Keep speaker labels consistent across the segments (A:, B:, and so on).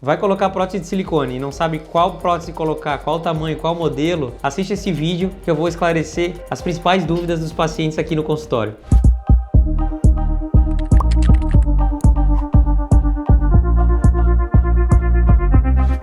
A: vai colocar prótese de silicone e não sabe qual prótese colocar, qual tamanho, qual modelo, assiste esse vídeo que eu vou esclarecer as principais dúvidas dos pacientes aqui no consultório.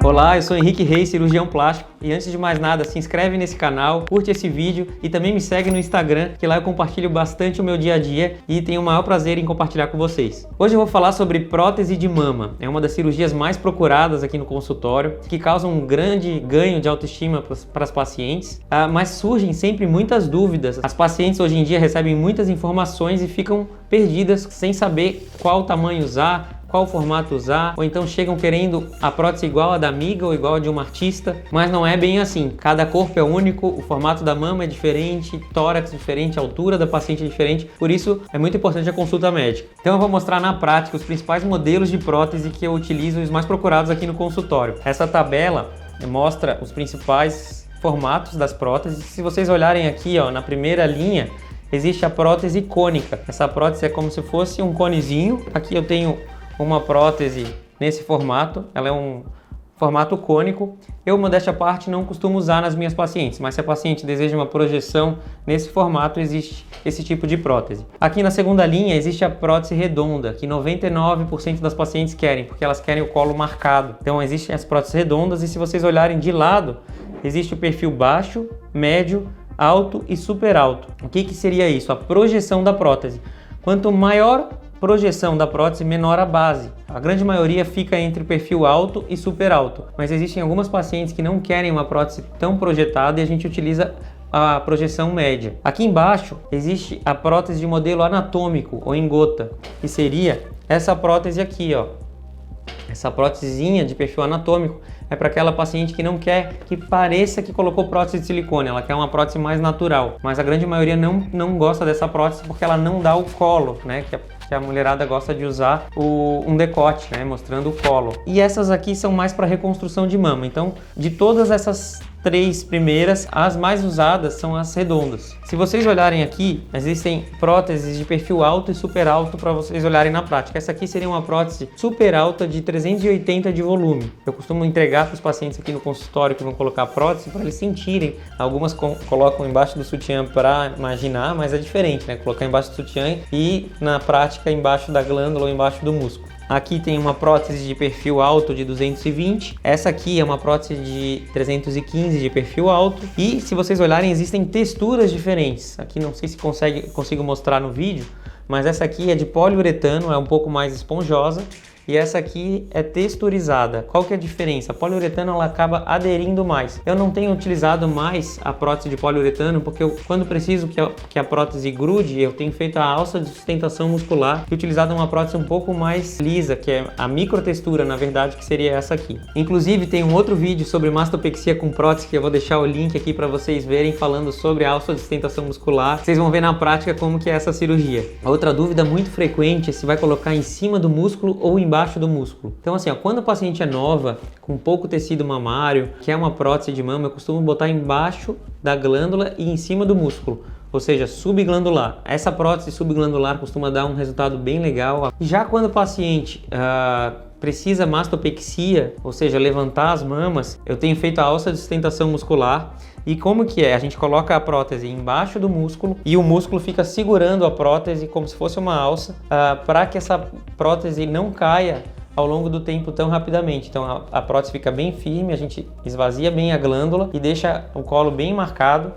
A: Olá, eu sou Henrique Reis, cirurgião plástico, e antes de mais nada, se inscreve nesse canal, curte esse vídeo e também me segue no Instagram, que lá eu compartilho bastante o meu dia a dia e tenho o maior prazer em compartilhar com vocês. Hoje eu vou falar sobre prótese de mama. É uma das cirurgias mais procuradas aqui no consultório, que causa um grande ganho de autoestima para as pacientes, mas surgem sempre muitas dúvidas. As pacientes hoje em dia recebem muitas informações e ficam perdidas sem saber qual tamanho usar, qual formato usar, ou então chegam querendo a prótese igual a da amiga ou igual a de uma artista, mas não é bem assim. Cada corpo é único, o formato da mama é diferente, tórax diferente, a altura da paciente é diferente, por isso é muito importante a consulta médica. Então eu vou mostrar na prática os principais modelos de prótese que eu utilizo e os mais procurados aqui no consultório. Essa tabela mostra os principais formatos das próteses. Se vocês olharem aqui, ó, na primeira linha, existe a prótese cônica. Essa prótese é como se fosse um conezinho. Aqui eu tenho uma prótese nesse formato, ela é um formato cônico. Eu, modéstia à parte, não costumo usar nas minhas pacientes, mas se a paciente deseja uma projeção nesse formato, existe esse tipo de prótese. Aqui na segunda linha existe a prótese redonda, que 99% das pacientes querem, porque elas querem o colo marcado. Então existem as próteses redondas e se vocês olharem de lado, existe o perfil baixo, médio, alto e super alto. O que seria isso? A projeção da prótese. Quanto maior projeção da prótese, menor a base. A grande maioria fica entre perfil alto e super alto, mas existem algumas pacientes que não querem uma prótese tão projetada e a gente utiliza a projeção média. Aqui embaixo existe a prótese de modelo anatômico ou em gota, que seria essa prótese aqui, ó. Essa prótesezinha de perfil anatômico é para aquela paciente que não quer que pareça que colocou prótese de silicone, ela quer uma prótese mais natural, mas a grande maioria não gosta dessa prótese porque ela não dá o colo, né, que a mulherada gosta de usar um decote, né, mostrando o colo. E essas aqui são mais para reconstrução de mama. Então, de todas essas três primeiras, as mais usadas são as redondas. Se vocês olharem aqui, existem próteses de perfil alto e super alto para vocês olharem na prática. Essa aqui seria uma prótese super alta de 380 de volume. Eu costumo entregar para os pacientes aqui no consultório que vão colocar prótese para eles sentirem. Algumas colocam embaixo do sutiã para imaginar, mas é diferente, né? Colocar embaixo do sutiã e na prática embaixo da glândula ou embaixo do músculo. Aqui tem uma prótese de perfil alto de 220. Essa aqui é uma prótese de 315 de perfil alto. E se vocês olharem, existem texturas diferentes. Aqui não sei se consigo mostrar no vídeo, mas essa aqui é de poliuretano, é um pouco mais esponjosa. E essa aqui é texturizada. Qual que é a diferença? A poliuretano ela acaba aderindo mais. Eu não tenho utilizado mais a prótese de poliuretano porque quando preciso que a prótese grude, eu tenho feito a alça de sustentação muscular e utilizado uma prótese um pouco mais lisa, que é a microtextura, na verdade, que seria essa aqui. Inclusive tem um outro vídeo sobre mastopexia com prótese que eu vou deixar o link aqui para vocês verem, falando sobre a alça de sustentação muscular. Vocês vão ver na prática como que é essa cirurgia. Outra dúvida muito frequente é se vai colocar em cima do músculo ou embaixo do músculo. Então assim, ó, quando a paciente é nova, com pouco tecido mamário, que é uma prótese de mama, eu costumo botar embaixo da glândula e em cima do músculo, ou seja, subglandular. Essa prótese subglandular costuma dar um resultado bem legal. Já quando o paciente precisa mastopexia, ou seja, levantar as mamas, eu tenho feito a alça de sustentação muscular. E como que é? A gente coloca a prótese embaixo do músculo e o músculo fica segurando a prótese como se fosse uma alça para que essa prótese não caia ao longo do tempo tão rapidamente. Então a prótese fica bem firme, a gente esvazia bem a glândula e deixa o colo bem marcado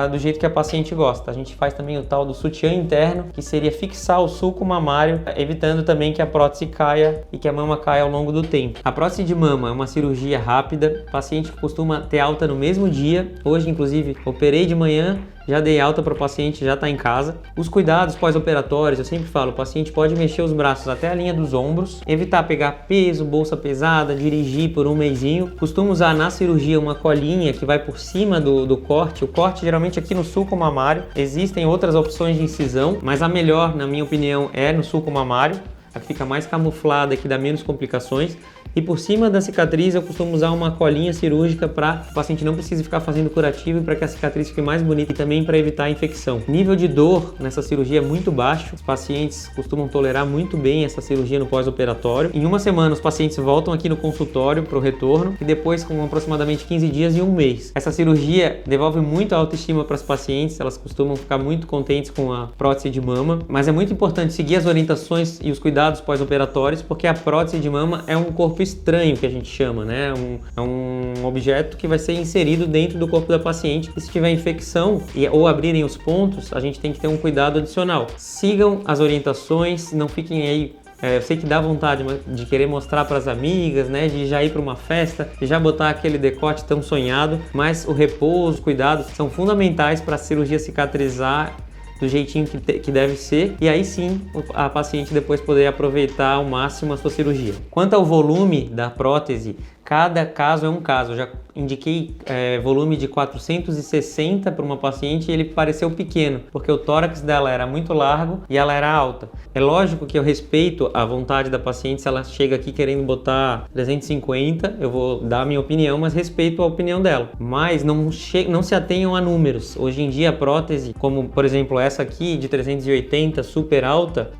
A: do jeito que a paciente gosta. A gente faz também o tal do sutiã interno, que seria fixar o sulco mamário, evitando também que a prótese caia e que a mama caia ao longo do tempo. A prótese de mama é uma cirurgia rápida, o paciente costuma ter alta no mesmo dia. Hoje, inclusive, operei de manhã, já dei alta para o paciente, já está em casa. Os cuidados pós-operatórios, eu sempre falo, o paciente pode mexer os braços até a linha dos ombros, evitar pegar peso, bolsa pesada, dirigir por um mesinho. Costumo usar na cirurgia uma colinha que vai por cima do corte. O corte geralmente aqui no sulco mamário. Existem outras opções de incisão, mas a melhor, na minha opinião, é no sulco mamário. A que fica mais camuflada, que dá menos complicações. E por cima da cicatriz eu costumo usar uma colinha cirúrgica para o paciente não precise ficar fazendo curativo e para que a cicatriz fique mais bonita e também para evitar a infecção. Nível de dor nessa cirurgia é muito baixo, os pacientes costumam tolerar muito bem essa cirurgia no pós-operatório. Em uma semana os pacientes voltam aqui no consultório para o retorno e depois com aproximadamente 15 dias e um mês. Essa cirurgia devolve muito a autoestima para as pacientes, elas costumam ficar muito contentes com a prótese de mama, mas é muito importante seguir as orientações e os cuidados pós-operatórios, porque a prótese de mama é um corpo estranho que a gente chama, né? É um objeto que vai ser inserido dentro do corpo da paciente e se tiver infecção ou abrirem os pontos, a gente tem que ter um cuidado adicional. Sigam as orientações, não fiquem aí. Eu sei que dá vontade de querer mostrar para as amigas, né, de já ir para uma festa, de já botar aquele decote tão sonhado, mas o repouso, os cuidados são fundamentais para a cirurgia cicatrizar do jeitinho que deve ser, e aí sim a paciente depois poder aproveitar ao máximo a sua cirurgia. Quanto ao volume da prótese, cada caso é um caso. Eu já indiquei volume de 460 para uma paciente e ele pareceu pequeno, porque o tórax dela era muito largo e ela era alta. É lógico que eu respeito a vontade da paciente, se ela chega aqui querendo botar 350, eu vou dar a minha opinião, mas respeito a opinião dela. Mas não se atenham a números. Hoje em dia a prótese, como por exemplo essa aqui de 380, super alta,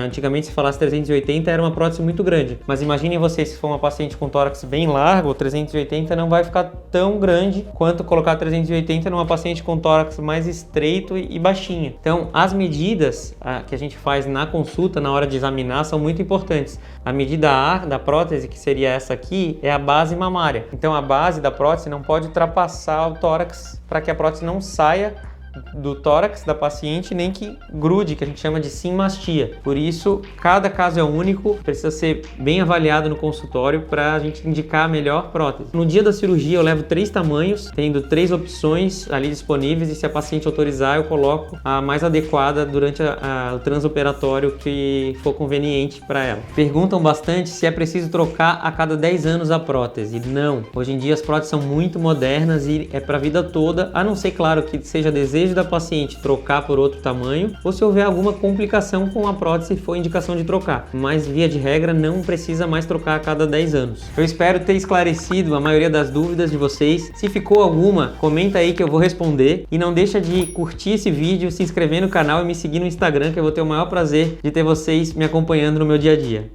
A: antigamente se falasse 380 era uma prótese muito grande, mas imaginem vocês se for uma paciente com tórax bem largo, 380 não vai ficar tão grande quanto colocar 380 numa paciente com tórax mais estreito e baixinha. Então, as medidas que a gente faz na consulta, na hora de examinar, são muito importantes. A medida A da prótese, que seria essa aqui, é a base mamária. Então, a base da prótese não pode ultrapassar o tórax para que a prótese não saia do tórax da paciente, nem que grude, que a gente chama de simmastia. Por isso, cada caso é único, precisa ser bem avaliado no consultório para a gente indicar a melhor prótese. No dia da cirurgia eu levo 3 tamanhos, tendo 3 opções ali disponíveis e se a paciente autorizar eu coloco a mais adequada durante o transoperatório que for conveniente para ela. Perguntam bastante se é preciso trocar a cada 10 anos a prótese. Não, hoje em dia as próteses são muito modernas e é para a vida toda, a não ser, claro, que seja desejo da paciente trocar por outro tamanho ou se houver alguma complicação com a prótese e for indicação de trocar, mas via de regra não precisa mais trocar a cada 10 anos. Eu espero ter esclarecido a maioria das dúvidas de vocês. Se ficou alguma, comenta aí que eu vou responder e não deixa de curtir esse vídeo, se inscrever no canal e me seguir no Instagram, que eu vou ter o maior prazer de ter vocês me acompanhando no meu dia a dia.